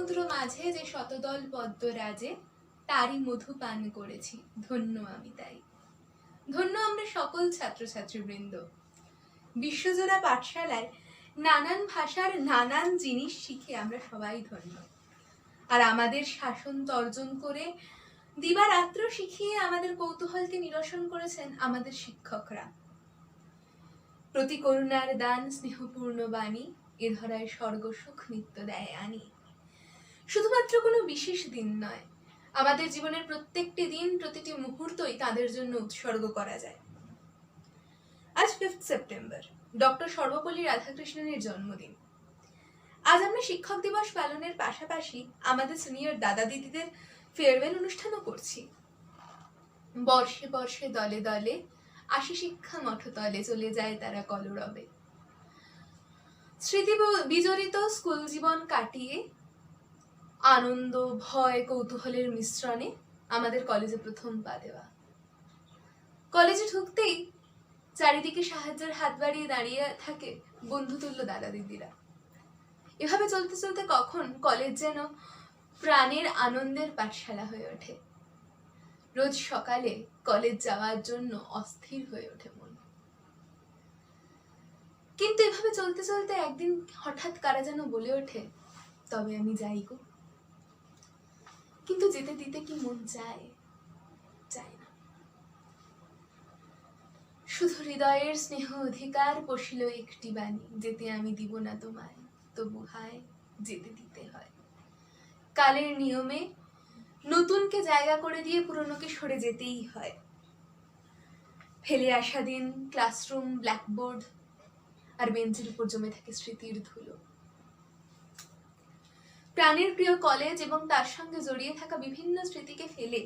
সমুদ্র মাঝে যে শতদল পদ্ম রাজে, তারই মধু পান করেছি, ধন্য আমি তাই। ধন্য আমরা সকল ছাত্রছাত্রীবৃন্দ। বিশ্বজোড়া পাঠশালায় নানান ভাষার নানান জিনিস শিখে আমরা সবাই ধন্য। আর আমাদের শাসন তর্জন করে দিবারাত্র শিখিয়ে আমাদের কৌতূহলকে নিরসন করেছেন আমাদের শিক্ষকরা। প্রতি করুণার দান স্নেহপূর্ণ বাণী, এ ধরায় স্বর্গসুখ নিত্য দেয় আনি। শুধুমাত্র কোনো বিশেষ দিন নয়, আমাদের জীবনের প্রত্যেকটি দিন, প্রতিটি মুহূর্তই তাদের জন্য উৎসর্গ করা যায়। আজ 5th সেপ্টেম্বর, ডক্টর সর্বপল্লী রাধাকৃষ্ণনের জন্মদিন। আজ আমরা শিক্ষক দিবস পালনের পাশাপাশি আমাদের সিনিয়র দাদা দিদিদের ফেয়ারওয়েল অনুষ্ঠানও করছি। বর্ষে বর্ষে দলে দলে আসি শিক্ষা মঠতলে, চলে যায় তারা কলরবে। স্মৃতি বিজড়িত স্কুল জীবন কাটিয়ে আনন্দ, ভয়, কৌতূহলের মিশ্রণে আমাদের কলেজে প্রথম পা দেওয়া। কলেজে ঢুকতেই চারিদিকে সাহায্যের হাত বাড়িয়ে দাঁড়িয়ে থাকে বন্ধুতুল্য দাদা দিদিরা। এভাবে চলতে চলতে কখন কলেজ যেন প্রাণের আনন্দের পাঠশালা হয়ে ওঠে। রোজ সকালে কলেজ যাওয়ার জন্য অস্থির হয়ে ওঠে মন। কিন্তু এভাবে চলতে চলতে একদিন হঠাৎ কারা যেন বলে ওঠে, তবে আমি যাই গো। কিন্তু যেতে দিতে কি মন চায়? চায় না। শুধু হৃদয়ের স্নেহ অধিকার পশিল একটি বাণী, যেতে আমি দিব না তোমায়, তবু হায় যেতে দিতে হয়। কালের নিয়মে নতুনকে জায়গা করে দিয়ে পুরনোকে সরে যেতেই হয়। ফেলে আসা দিন, ক্লাসরুম, ব্ল্যাকবোর্ড আর বেঞ্চের উপর জমে থাকে স্মৃতির ধুলো। প্রাণের প্রিয় কলেজ এবং তার সঙ্গে জড়িয়ে থাকা বিভিন্ন স্মৃতিকে ফেলে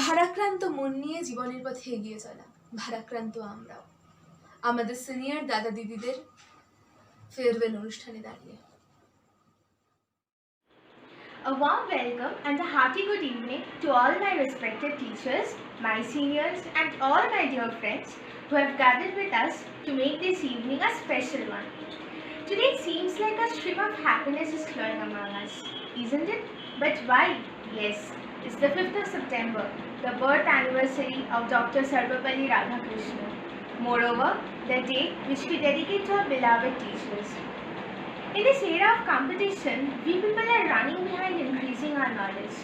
ভারাক্রান্ত মন নিয়ে জীবনের পথে এগিয়ে চলা। ভারাক্রান্ত আমরাও আমাদের সিনিয়র দাদা দিদিদের ফেয়ারওয়েল অনুষ্ঠানে দাঁড়িয়ে। A warm welcome and a hearty good evening to all my respected teachers, my seniors and all my dear friends who have gathered with us to make this evening a special one. Today seems like a stream of happiness is flowing among us, isn't it? But why? Yes, it's the 5th of September, the birth anniversary of Dr. Sarvapalli Radhakrishnan. Moreover, the day which we dedicate to our beloved teachers. In this era of competition, we people are running behind increasing our knowledge.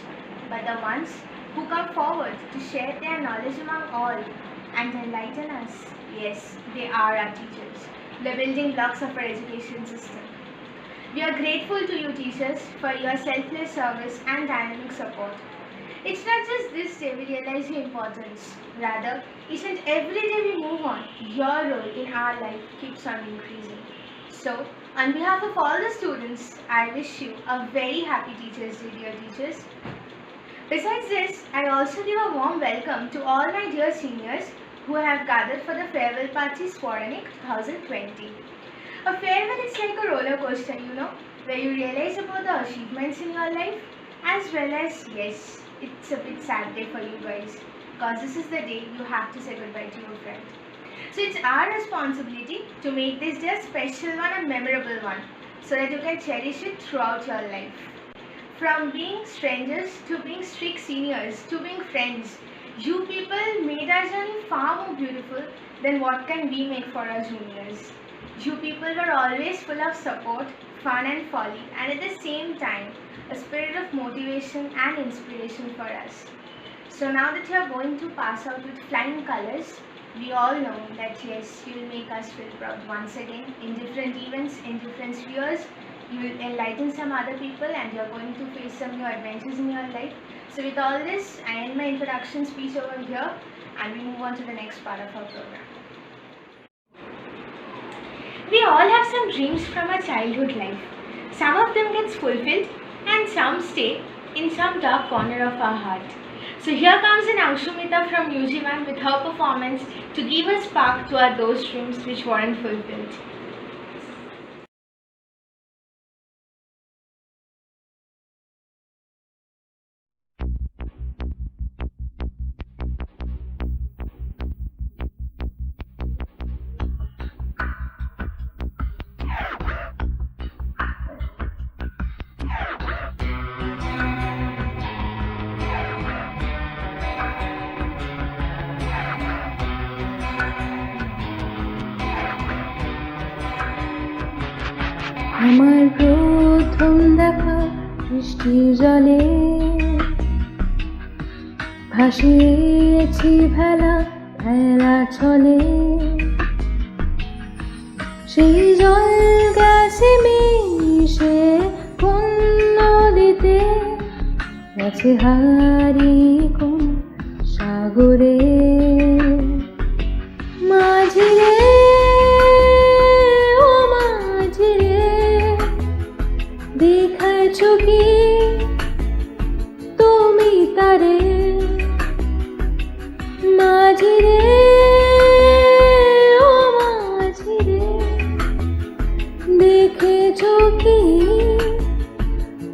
But the ones who come forward to share their knowledge among all and enlighten us, yes, they are our teachers, the building blocks of our education system. We are grateful to you teachers for your selfless service and dynamic support. It's not just this day we realize your importance. Rather, each and every day we move on, your role in our life keeps on increasing. So, on behalf of all the students, I wish you a very happy Teachers' Day, dear teachers. Besides this, I also give a warm welcome to all my dear seniors who have gathered for the farewell party Sporanic 2020. A farewell is like a roller coaster, you know, where you realize about the achievements in your life, as well as, yes, it's a bit sad day for you guys, because this is the day you have to say goodbye to your friend. So it's our responsibility to make this day a special one and memorable one, so that you can cherish it throughout your life. From being strangers to being strict seniors to being friends, you people made our journey far more beautiful than what can we make for our juniors. You people were always full of support, fun and folly, and at the same time, a spirit of motivation and inspiration for us. So now that you are going to pass out with flying colors, we all know that yes, you will make us feel proud once again in different events, in different spheres. You will enlighten some other people and you are going to face some new adventures in your life. So with all this, I end my introduction speech over here and we move on to the next part of our program. We all have some dreams from our childhood life. Some of them gets fulfilled and some stay in some dark corner of our heart. So here comes an Aushumita from UG1 with her performance to give a spark to those dreams which weren't fulfilled. আমার প্রথম দেখা বৃষ্টির জলে ভাসিয়েছি ভেলা ভেলা চলে, সেই জল গেছে মিশে কোন নদীতে, গেছে হারিয়ে কোন সাগরে। মাঝিরে ও মাঝিরে, দেখাইছো কি তুমি তারে? মাঝিরে ও মাঝিরে, দেখেছো কি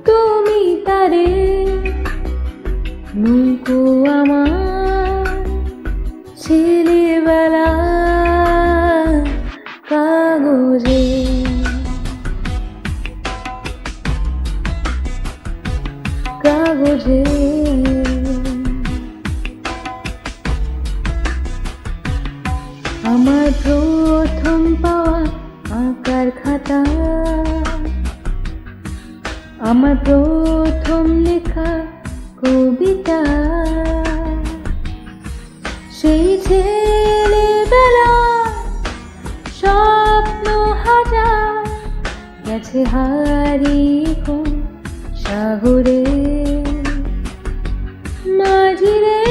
তুমি তারে? নৌকো আমার ছেলেবেলা কাগজে, কাগজে। আমার প্রথম পাওয়া আঁকার খাতা, আমার প্রথম লেখা কবিতা, সেই ছেলেবেলা স্বপ্ন হাজার, গেছে হারিয়ে কোন সাগরে। মাঝিরে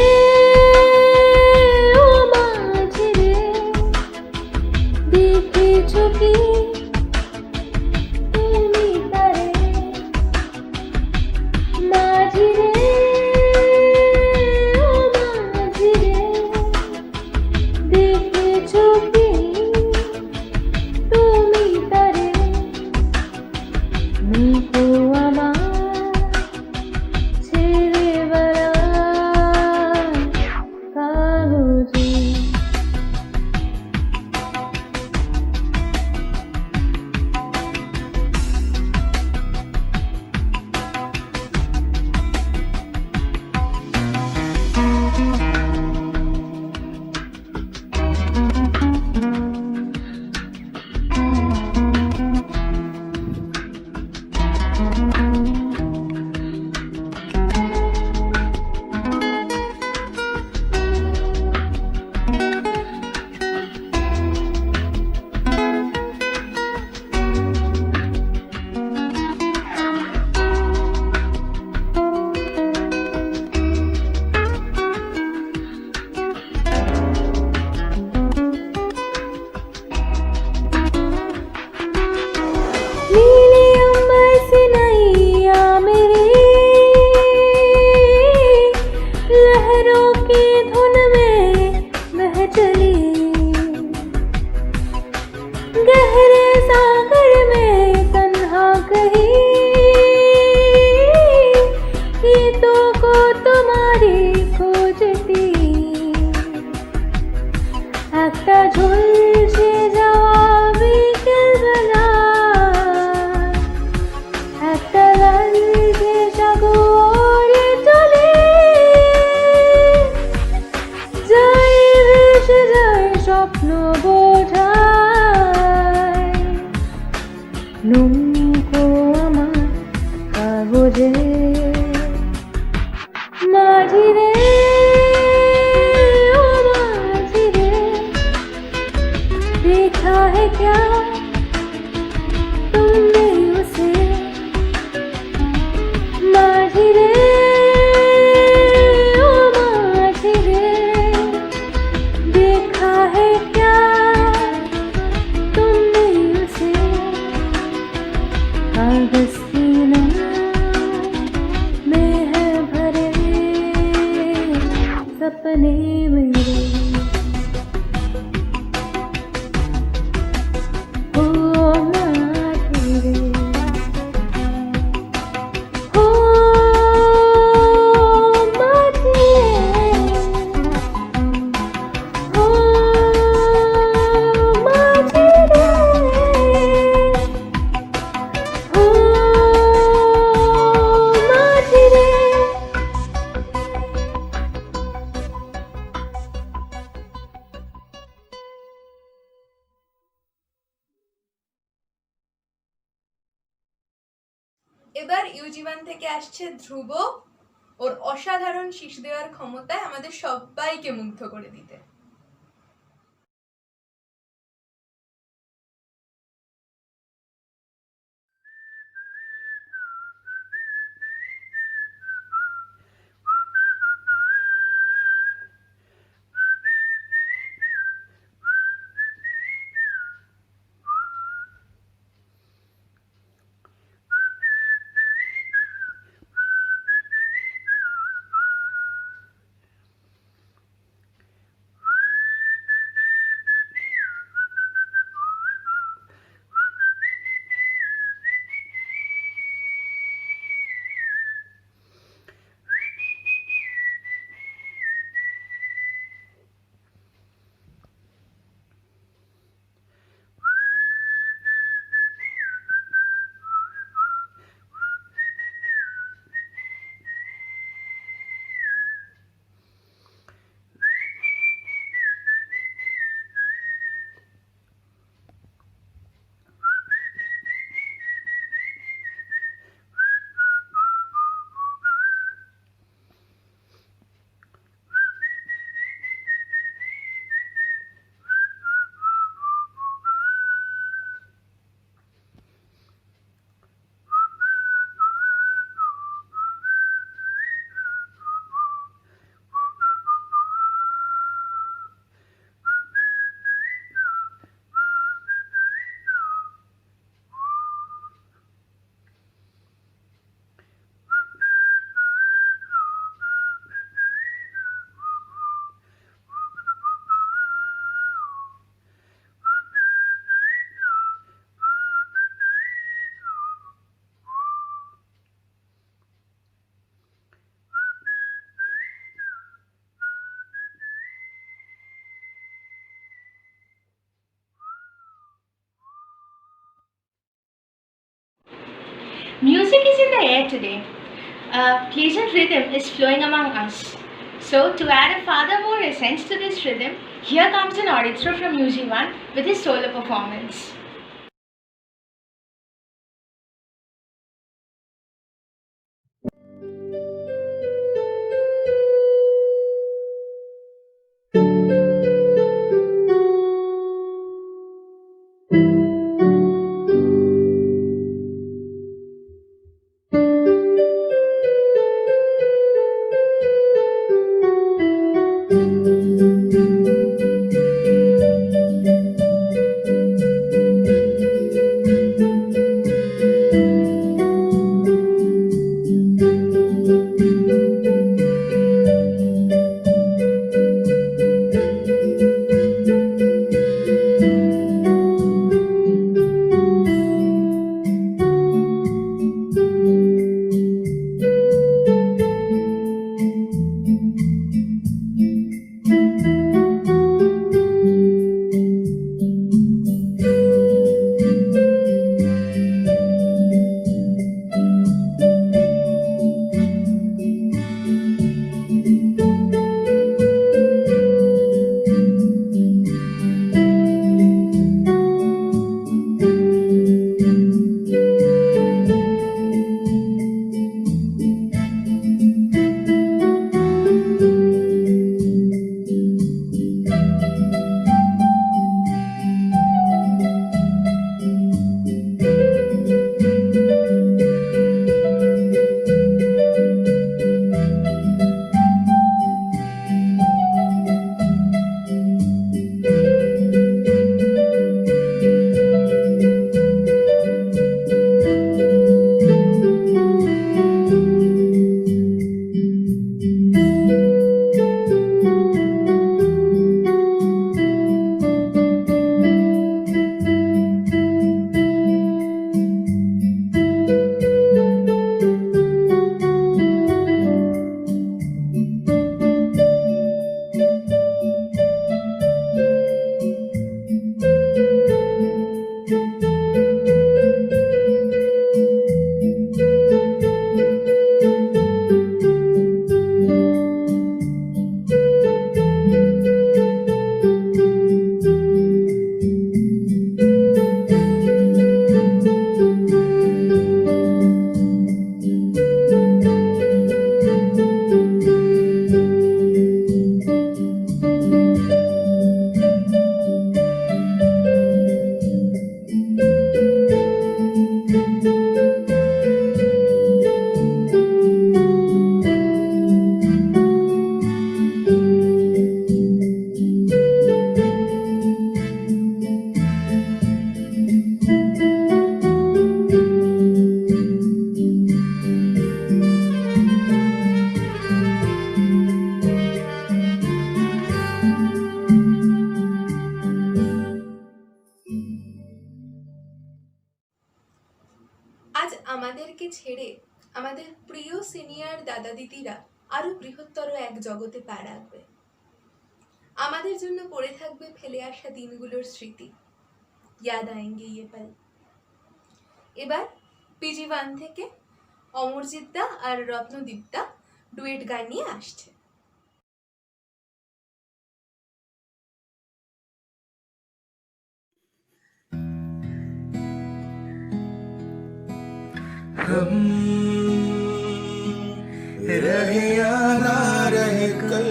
ও মাঝিরে, দেখেছো কি তুমি তারে? মাঝিরে ও মাঝিরে, দেখেছো কি তুমি তারে? নৌকো আমার ছেলেবেলা কাগজে। नीली अंबर से नैया मेरी, लहरों की धुन में बह चली, गहरे सागर में तन्हा कहीं, गीतों को तुम्हारी खोजती, একটা ঝুলছে যাওয়া বিকেল বেলা, একটা লালচে সাগরে চলে যায়, ভেসে যায় স্বপ্ন বোঝায়। নৌকো আমার কাগজে। মাঝিরে ও মাঝিরে, देखा है क्या तुमने उसे? माझिरे ओ माझिरे, देखा है क्या तुमने उसे? कागज सीना में है भरे सपने मेरे, ओ माझिरे, ओ माझिरे, ओ माझिरे, ओ এবার ইউজি1 থেকে আসছে ধ্রুব, ওর অসাধারণ শীষ দেওয়ার ক্ষমতায় আমাদের সবাইকে মুগ্ধ করে দিতে। Music is in the air today. A pleasant rhythm is flowing among us. So, to add a further more essence to this rhythm, here comes an orchestra from UG1 with his solo performance. আজ আমাদেরকে ছেড়ে আমাদের প্রিয় senior দাদা দিদিরা আরো বৃহত্তর এক জগতে পা রাখবে। আমাদের জন্য পড়ে থাকবে ফেলে আসা দিনগুলোর স্মৃতি। ইয়াদ আয়েঙ্গে ইয়ে পল। এবার পিজি 1 থেকে অমরজিৎ দা আর রত্নদীপ দা ডুয়েট গান নিয়ে আসছে। हम रहे या ना रहे कल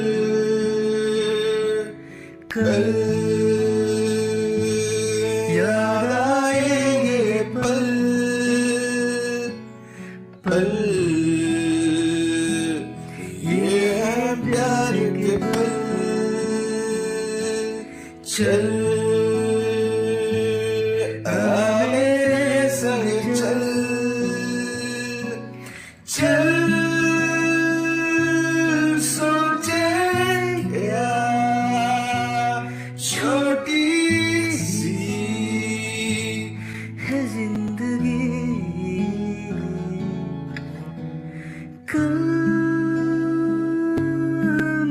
कल याद आएंगे पल पल ये है प्यार के पल चल आ मेरे संग चल चल सोचेंगे छोटी सी है जिंदगी कल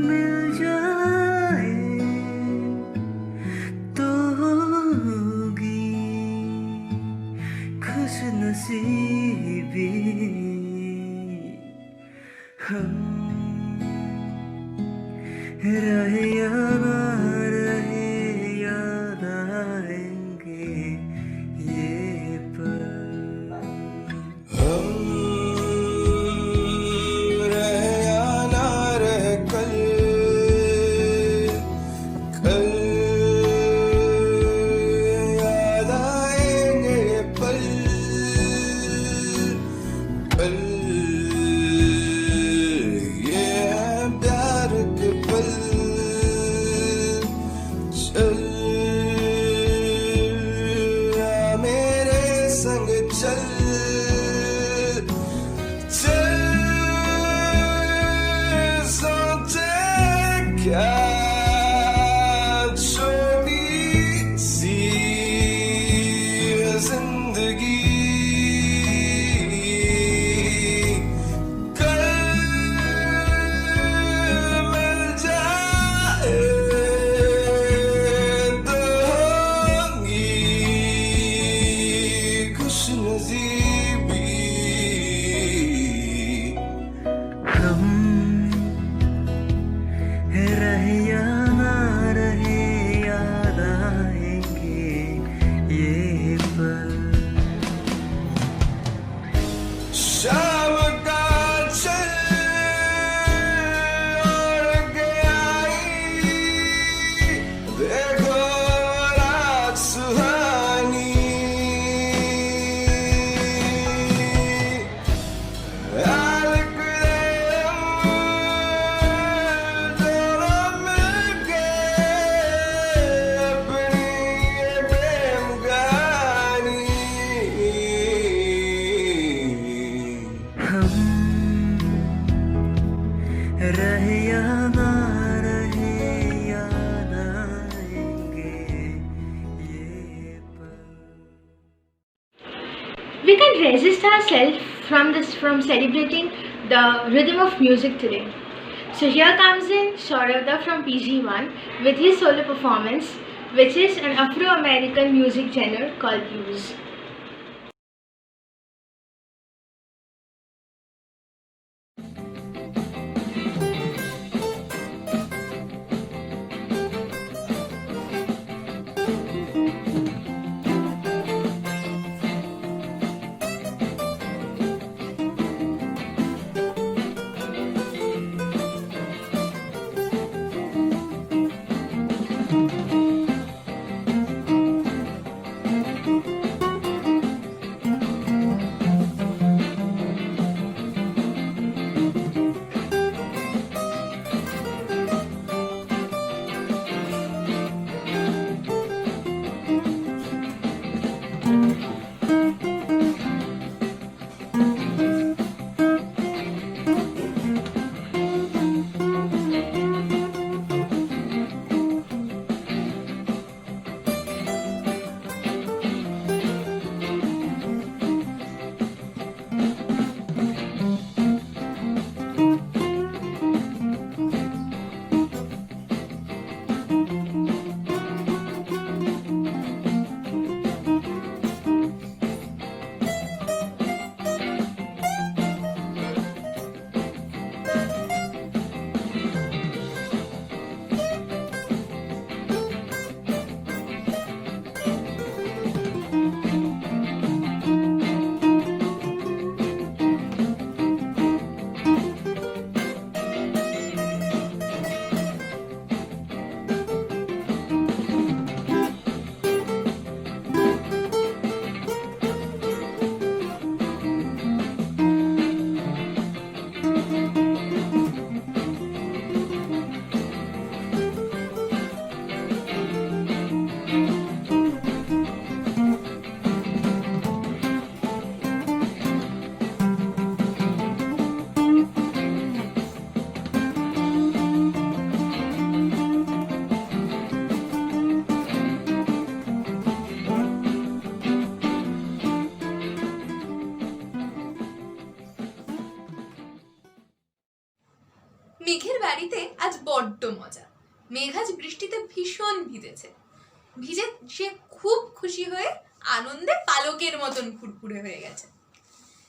मिल जाए तो होगी खुश नसीबी हम रहे या ना रहे याद आएंगे ये पल हम रहे या ना रहे कल कल याद आएंगे पल पल ये है प्यार के पल चल आ मेरे संग चल चल सोचे क्या छोटी सी है जिंदगी कल मिल जाए तो होगी खुश नसीबी हम रहे या ना रहे याद आएंगे ये पल शाम का चल और गई देखो रात सुहानी दोनों मिलके अपनी ये प्रेम कहानी हम रहे या ना रहे याद आएंगे ये पल We can't resist ourselves from celebrating the rhythm of music today. So here comes in Sauravda from PG1 with his solo performance, which is an Afro-American music genre called blues. মেঘের বাড়িতে আজ বড্ড মজা। মেঘ আজ বৃষ্টিতে ভীষণ ভিজেছে। ভিজে সে খুব খুশি হয়ে আনন্দে পালকের মতন ফুরফুরে হয়ে গেছে।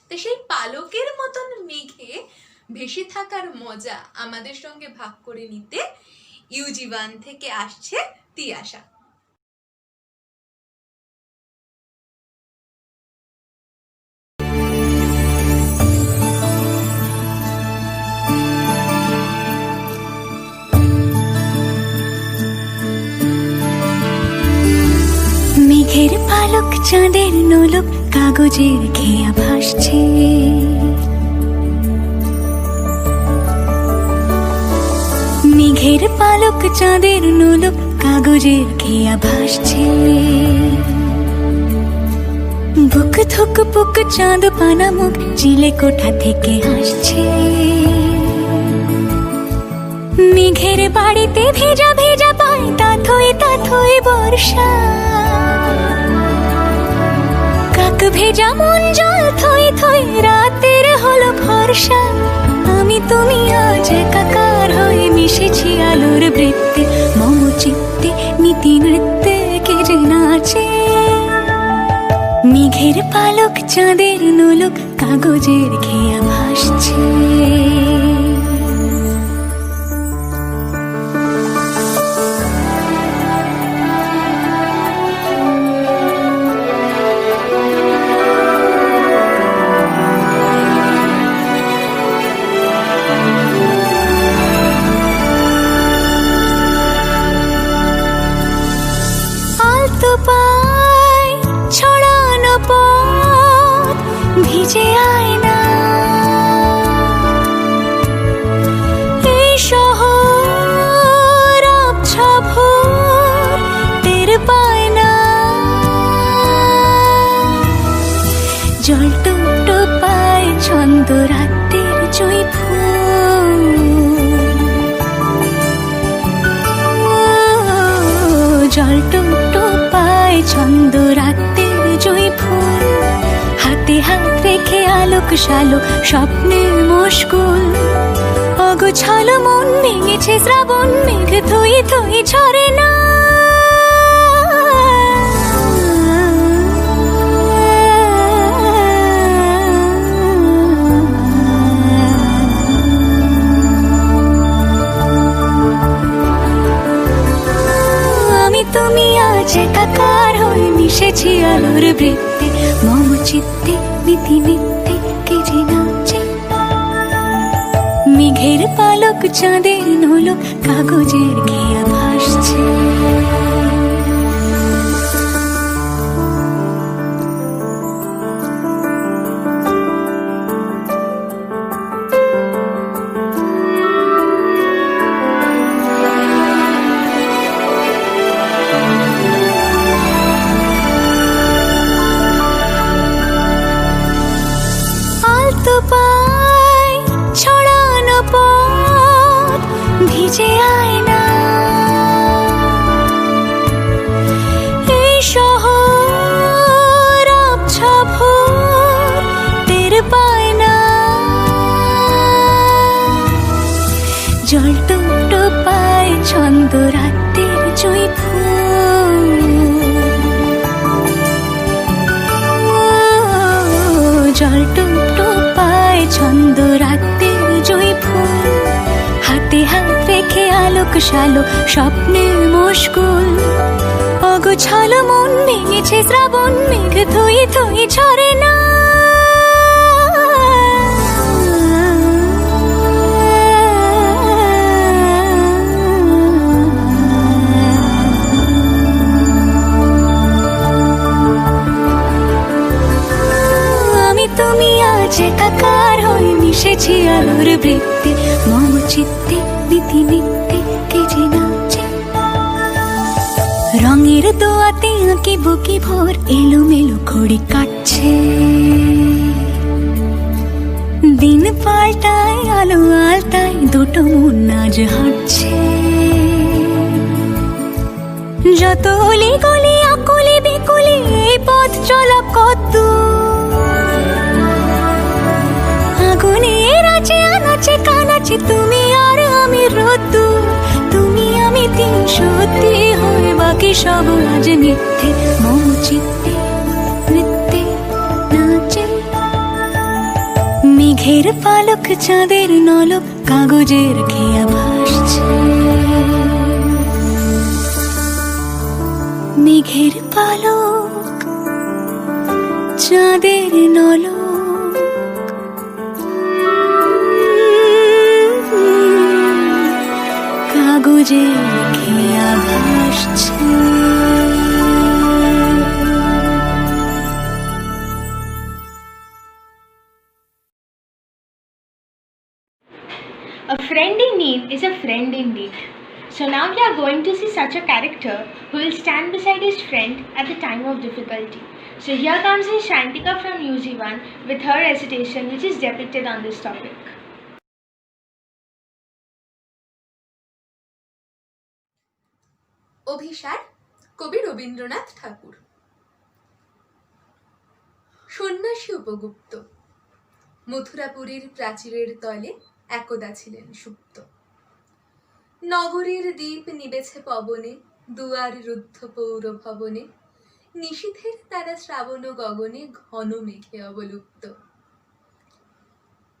তো সেই পালকের মতন মেঘে ভেসে থাকার মজা আমাদের সঙ্গে ভাগ করে নিতে ইউজি1 থেকে আসছে তিয়াশা। মেঘের পালক চাঁদের নোলক কাগজের খেয়া ভাসছে, মেঘের পালক চাঁদের নোলক কাগজের খেয়া ভাসছে। বুক থুক পুক চাঁদ পানা মুখ চিলে কোঠা থেকে হাসছে। মেঘের বাড়িতে ভেজা ভেজা পায় তাথই বর্ষা। কাক ভেজা মন জল থই থই রাতের হলো ভরসা। আমি তুমি আজ একাকার হয়ে মিশেছি আলোর বৃত্তে, মম চিত্তে নীতি নৃত্যে কে যে নাচে। মেঘের পালক চাঁদের নোলক কাগজের খেয়া ভাসছে। ছড়ানো পথ ভিজে আয় না, এই শহর আবছা ভোর টের পায় না। জল টুকটো পায় ছন্দ রাতের জুঁই ফুল, জল টুকটো পায় ছন্দ রাতের জুঁই ফুল। হাতে হাত রেখে আলোক শালোক স্বপ্নে মশগুল। অগোছালো মন ভেঙেছে শ্রাবণ মেঘ থই থই ঝরে না। তুমি আজ একাকার হয়ে মিশেছি আলোর বৃত্তে, মম চিত্তে নীতি নিত্যে কে যে নাচে। মেঘের পালক চাঁদের নোলক কাগজের খেয়া ভাসছে। ছড়ানো পথ ভিজে আয় না, এই শহর আবছা ভোর টের পায় না। জল টুকটো পায় ছন্দ রাতের জুঁই ফুল, জল টুকটো পায় ছন্দ রাতের জুঁই ফুল। হাতে হাত রেখে আলোক শালোক স্বপ্নে মশগুল। অগোছালো মন ভেঙেছে শ্রাবণ মেঘ থই থই ঝরে না। তুমি আজ একাকার হয়ে মিশেছি আলোর বৃত্তে, মম চিত্তে নীতি নিত্যে কে যে নাচে। রঙের দোয়াতে আঁকি বুকি ভোর এলোমেলো ঘড়ি কাটছে। দিন পাল্টায় আলো আলতায় দুটো মন আজ হাঁটছে। যত অলি গলি আকুলি বিকুলি এই পথ চলা কত, আগুনের আছে আনাচে কানাচে তুমি আর সত্যি হয় বাকি সব আজ মিথ্যে, মম চিত্তে নৃত্যে নাচে। মেঘের পালক চাঁদের নলক কাগজের খেয়া ভাসছে। মেঘের পালক চাঁদের নলক কাগজের খেয়া ভাসছে। A friend in need is a friend indeed. So now we are going to see such a character who will stand beside his friend at the time of difficulty. So here comes Miss Shantika from UG1 with her recitation which is depicted on this topic. Abhisar, কবি রবীন্দ্রনাথ ঠাকুর। সন্ন্যাসী উপগুপ্ত মথুরাপুরীর প্রাচীরের তলে একদা ছিলেন সুপ্ত। নগরীর দ্বীপ নিবেছে পবনে, দুয়ার রুদ্ধ পৌর ভবনে, নিশীথের তারা শ্রাবণ গগনে ঘন মেঘে অবলুপ্ত।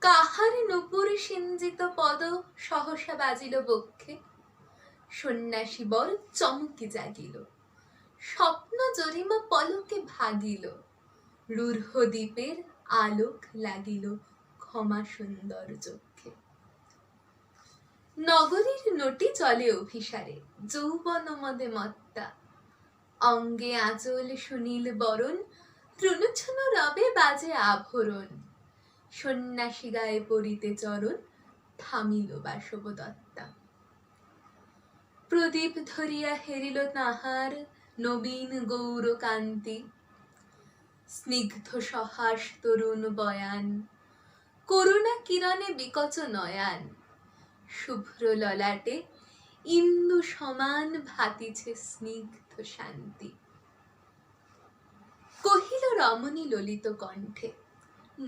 কাহার নূপুর সিঞ্জিত পদ সহসা বাজিল বক্ষে, সন্ন্যাসী বর চমকে জাগিল, স্বপ্ন জরিমা পলকে ভাগিল, রূঢ় দ্বীপের আলোক লাগিল ক্ষমা সুন্দর চক্ষে। নগরীর নটি চলে অভিসারে, যৌবন মদে মত্তা, অঙ্গে আঁচল সুনীল বরণ, তৃণচ্ছন্ন রবে বাজে আভরণ, সন্ন্যাসী গায়ে পড়িতে চরণ, থামিল বাসব দত্তা। প্রদীপ ধরিয়া হেরিল তাহার নবীন গৌর কান্তি, স্নিগ্ধ সহাস তরুণ বয়ান, করুণা কিরণে বিকচ নয়ান, শুভ্র ললাটে ইন্দু সমান ভাতিছে স্নিগ্ধ শান্তি। কহিল রমণী ললিত কণ্ঠে,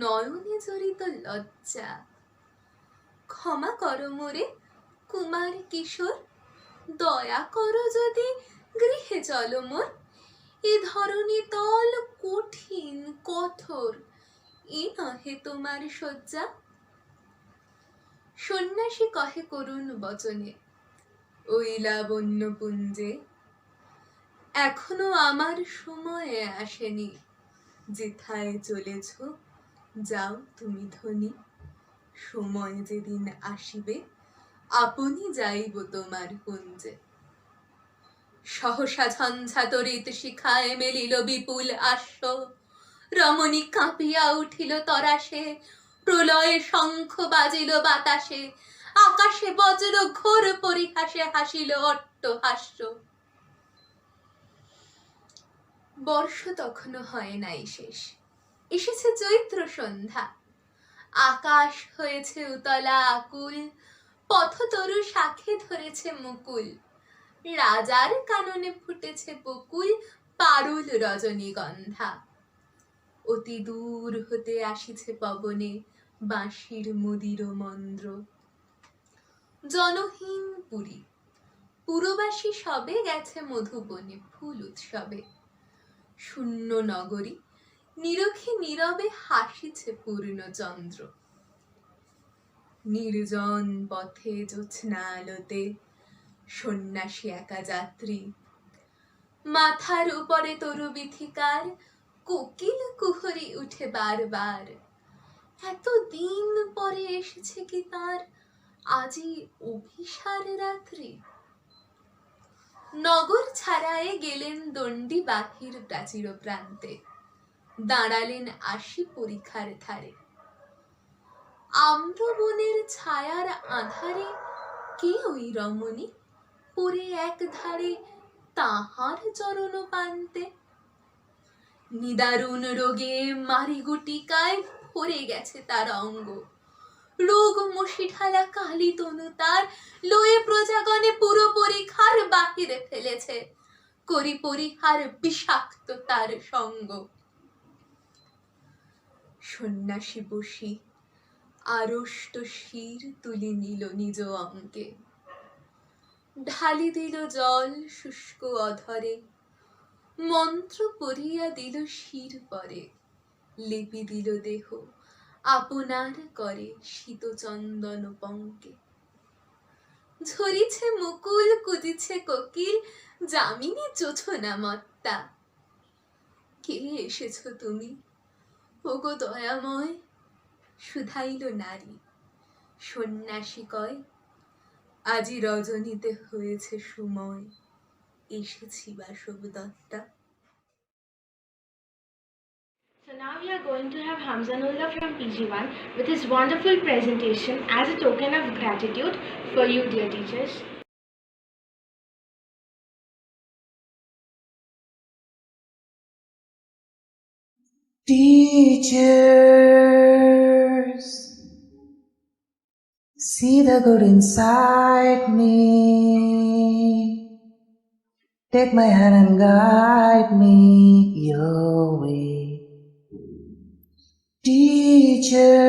নয়নে জড়িত লজ্জা, ক্ষমা কর মোরে কুমার কিশোর, দয়া করো যদি গৃহে চলো মোর, এ ধরণী তল কঠিন কঠোর, এ নহে তোমার শয্যা। সন্ন্যাসী কহে করুণ বচনে, ওই লাবণ্য পুঞ্জে, এখনো আমার সময়ে আসেনি, যেথায় চলেছ যাও তুমি ধনী, সময় যেদিন আসিবে আপনি যাইব তোমার কুঞ্জে। সহসা ঝঞ্ঝা তরিত শিখায় মেলিল বিপুল আশ্ব, রমণী কাঁপিয়া উঠিল তরাসে, প্রলয়ে শঙ্খ বাজিল বাতাসে, আকাশে বজ্র ঘোর পরিহাসে হাসিল অট্টহাস্য। বর্ষ তখনও হয় নাই শেষ, এসেছে চৈত্র সন্ধ্যা, আকাশ হয়েছে উতলা আকুল, পথতরু শাখে ধরেছে মুকুল, রাজার কাননে ফুটেছে বকুল, পারুল রজনীগন্ধা। অতি দূর হতে আসিছে পবনে বাঁশির মুদির মন্দ্র। জনহীন পুরী, পুরবাসী সবে গেছে মধুবনে ফুল উৎসবে, শূন্য নগরী নিরখে নীরবে হাসিছে পূর্ণচন্দ্র। নির্জন পথে জ্যোৎস্না আলোতে সন্ন্যাসী একা যাত্রী, মাথার উপরে তরু বিথিকার, কোকিল কুহরি উঠে বারবার, এত দিন পরে এসেছে কি তার আজি অভিসার রাত্রি। নগর ছাড়ায়ে গেলেন দণ্ডী বাহির প্রাচীর প্রান্তে, দাঁড়ালেন আসি পরিখার ধারে। আম্রবনের ছায়ার আধারে কে ওই রমণী পরে এক ধারে তাহার চরণ পান্তে। নিদারুণ রোগে মারিগুটিকায় ভরে গেছে তার অঙ্গ, রোগ মশি ঢালা কালি তনু তার লয়ে প্রজাগণে পুরো পরিখার বাহিরে ফেলেছে, করি পরিহার বিষাক্ত তার সঙ্গ। সন্ন্যাসী বসি আড়ষ্ট শির তুলি নিল নিজ অঙ্কে, ঢালি দিল জল শুষ্ক অধরে, মন্ত্র পড়িয়া দিল শির পরে, লিপি দিল দেহ আপনার করে শীত চন্দন পঙ্কে। ঝরিছে মুকুল কুদিছে কোকিল, যামিনী জোছনা মত্তা। কে এসেছ তুমি ওগো দয়াময়, শুধাইল নারী সন্ন্যাসী কয়, আজি রজনীতে হয়েছে সময়, এসেছি Basava Datta. So now we are going to have Hamzanullah from PG1 with his wonderful presentation as a token of gratitude for you, dear teachers. Teachers, see the good inside me. Take my hand and guide me your way. Teachers,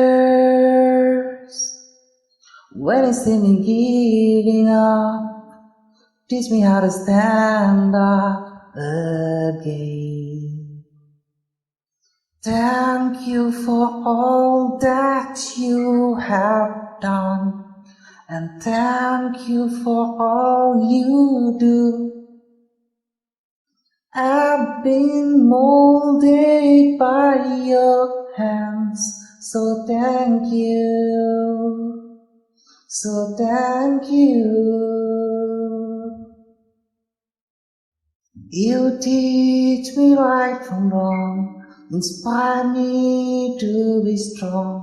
when you see me giving up, teach me how to stand up again. Thank you for all that you have done, and thank you for all you do. I've been molded by your hands, so thank you, so thank you. You teach me right from wrong, inspire me to be strong.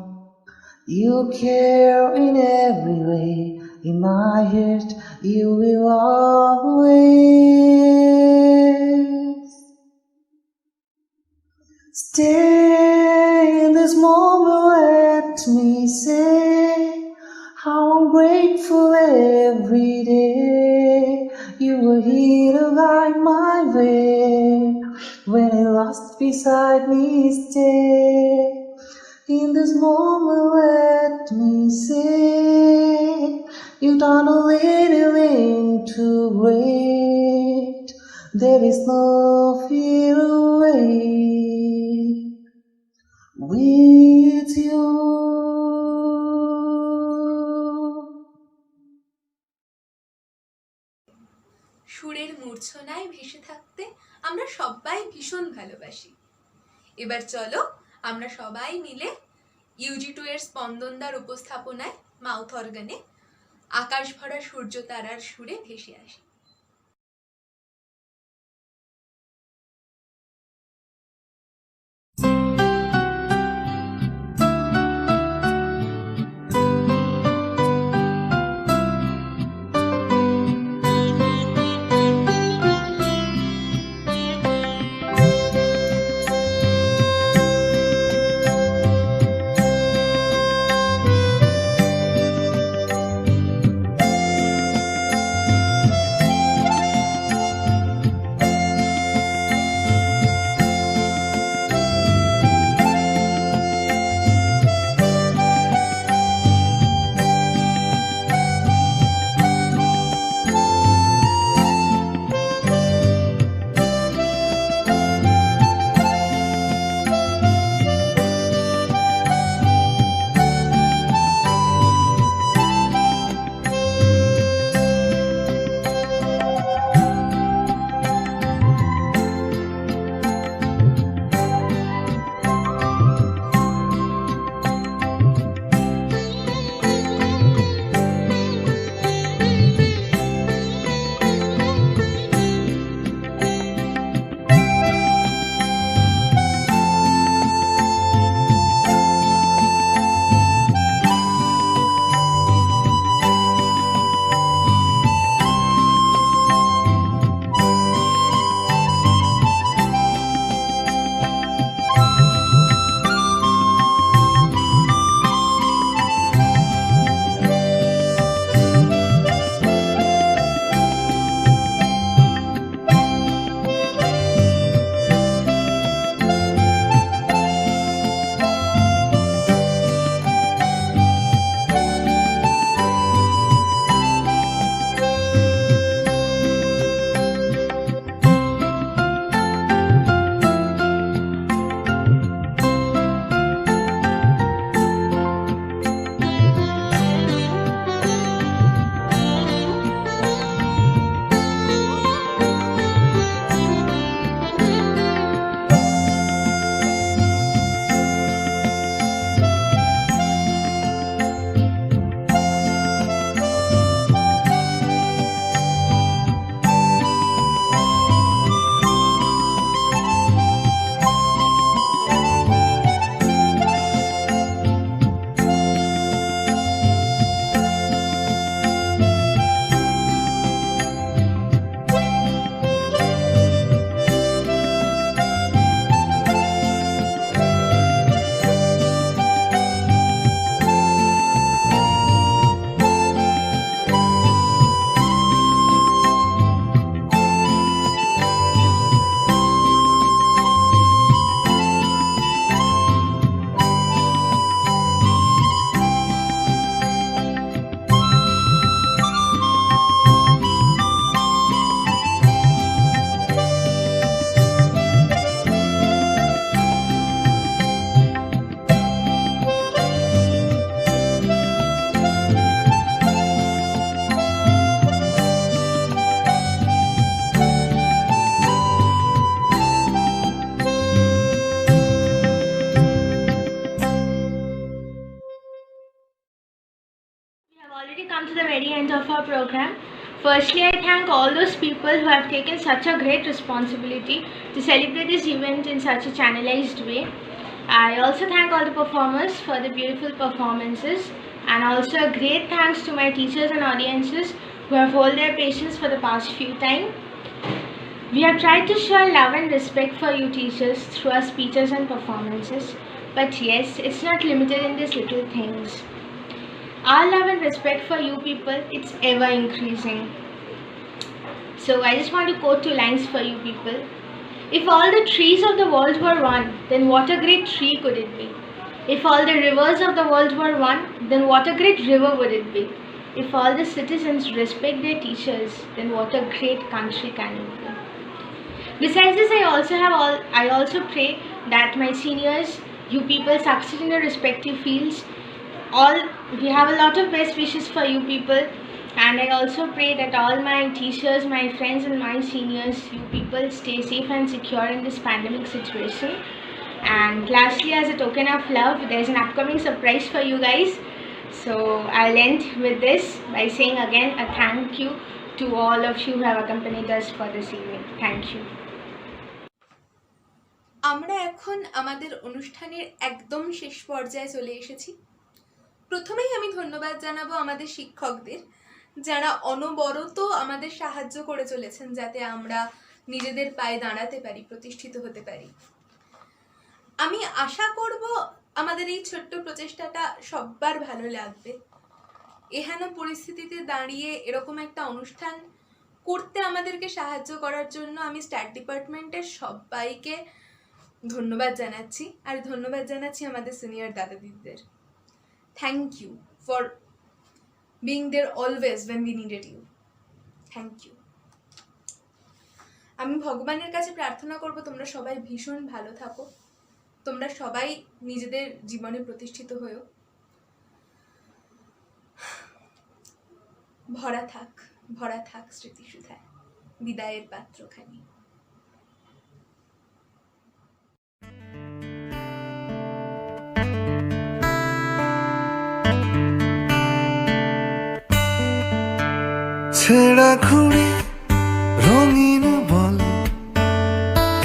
You care in every way, in my heart you will always stay. In this moment let me say how I'm grateful every day. You were here to guide my way. When I lost beside me, stay. In this moment, let me say, you turn a little into great. There is no fear away with you. সুরের মূর্ছনায় ভেসে থাকতে আমরা সবাই ভীষণ ভালোবাসি। এবার চলো আমরা সবাই মিলে UG2 এর স্পন্দনদার উপস্থাপনায় মাউথ অর্গানে আকাশ ভরা সূর্য তারার সুরে ভেসে আসি। the end of our program. Firstly, I thank all those people who have taken such a great responsibility to celebrate this event in such a channelized way. I also thank all the performers for the beautiful performances, and also a great thanks to my teachers and audiences who have held their patience for the past few time. We have tried to show love and respect for you teachers through our speeches and performances, but yes, it's not limited in these little things. Our love and respect for you people, it's ever increasing. So I just want to quote 2 lines for you people. If all the trees of the world were one, then what a great tree could it be? If all the rivers of the world were one, then what a great river would it be? If all the citizens respect their teachers, then what a great country can it be? Besides this, I also pray that my seniors, you people succeed in your respective fields. We have a lot of best wishes for you people, and I also pray that all my teachers, my friends and my seniors, you people stay safe and secure in this pandemic situation. And lastly, as a token of love, there's an upcoming surprise for you guys. So I'll end with this by saying again a thank you to all of you who have accompanied us for this evening. Thank you. আমরা এখন আমাদের অনুষ্ঠানের একদম শেষ পর্যায়ে চলে এসেছি। প্রথমেই আমি ধন্যবাদ জানাবো আমাদের শিক্ষকদের, যারা অনবরত আমাদের সাহায্য করে চলেছেন যাতে আমরা নিজেদের পায়ে দাঁড়াতে পারি, প্রতিষ্ঠিত হতে পারি। আমি আশা করব আমাদের এই ছোট্ট প্রচেষ্টাটা সবার ভালো লাগবে। এহেন পরিস্থিতিতে দাঁড়িয়ে এরকম একটা অনুষ্ঠান করতে আমাদেরকে সাহায্য করার জন্য আমি স্টার ডিপার্টমেন্টের সবাইকে ধন্যবাদ জানাচ্ছি, আর ধন্যবাদ জানাচ্ছি আমাদের সিনিয়র দাদা দিদিদের। Thank you for being there always when we needed you. Thank you. আমি ভগবানের কাছে প্রার্থনা করব তোমরা সবাই ভীষণ ভালো থাকো, তোমরা সবাই নিজেদের জীবনে প্রতিষ্ঠিত হয়েও। ভরা থাক স্মৃতিসুধায় বিদায়ের পাত্রখানি। ছেঁড়া ঘুড়ি রঙিন বল,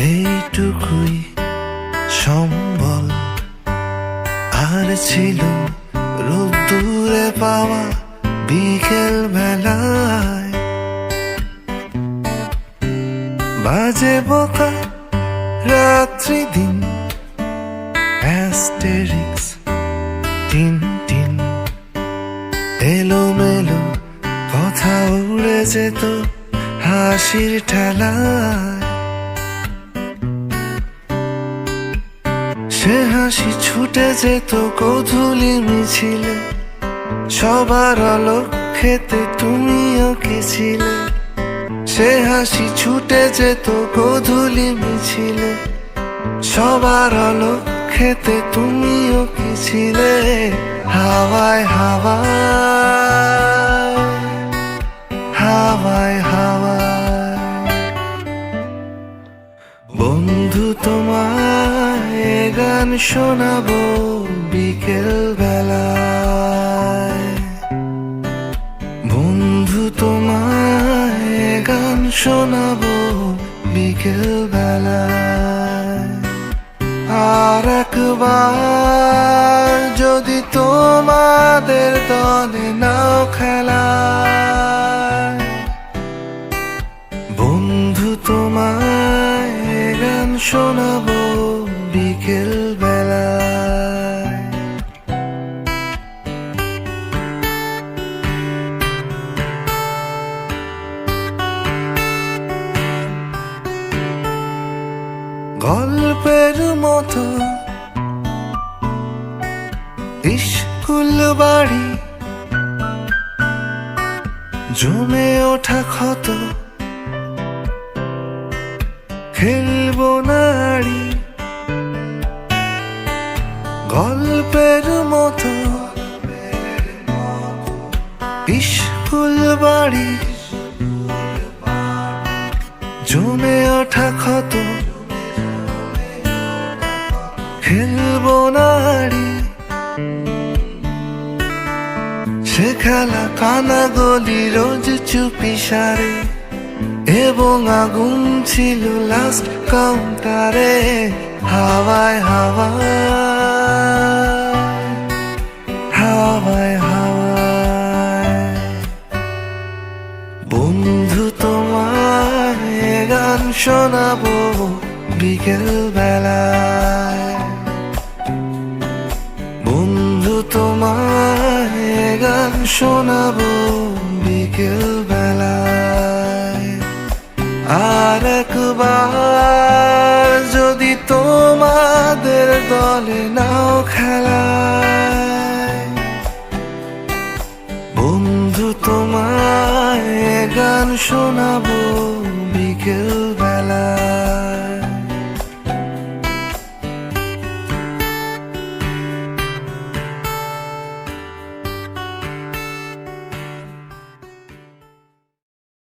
এইটুকুই সম্বল। আর ছিল রোদ্দুরে পাওয়া বিকেল বেলায়, বাজে বোকা রাত্রি দিন, অ্যাস্টেরিক্স টিনটিন, এলোমেলো কথা উড়ে যেত হাসির ঠেলায়। সে হাসি ছুটে যেত গোধূলি মিছিলে, সবার আলোক খেতে তুমিও কি ছিলে? সে হাসি ছুটে যেত গোধূলি মিছিলে, সবার আলোক খেতে তুমিও কি ছিলে? হাওয়ায় হাওয়ায় হাওয়ায় হাওয়ায় বন্ধু তোমায় গান শোনাবো বিকেল বেলায়। বন্ধু তোমায় গান শোনাবো বিকেল বেলায়। আর একবার যদি তোমাদের দলে নাও খেলায়, বন্ধু তোমায় গান শোনাবো বিকেল বেলায়। গল্পের মতো স্কুল বাড়ি, জমে ওঠা ক্ষত, খেলবো নাড়ি। গল্পের মতো স্কুল বাড়ি, জমে ওঠা ক্ষত, খেলবো নাড়ি। সে খেলা কানা গলি রোজ চুপি সারে, এবং আগুন ছিল লাস্ট কাউন্টারে। হাওয়ায় হাওয়ায় হাওয়ায় হাওয়ায় বন্ধু তোমায় গান শোনাবো বিকেল বেলায়। বন্ধু তোমায় গান শোনাবো বিকেল বেলায়। আর একবার যদি তোমাদের দলে নাও খেলায়, বন্ধু তোমায় গান শোনাবো বিকেল বেলায়।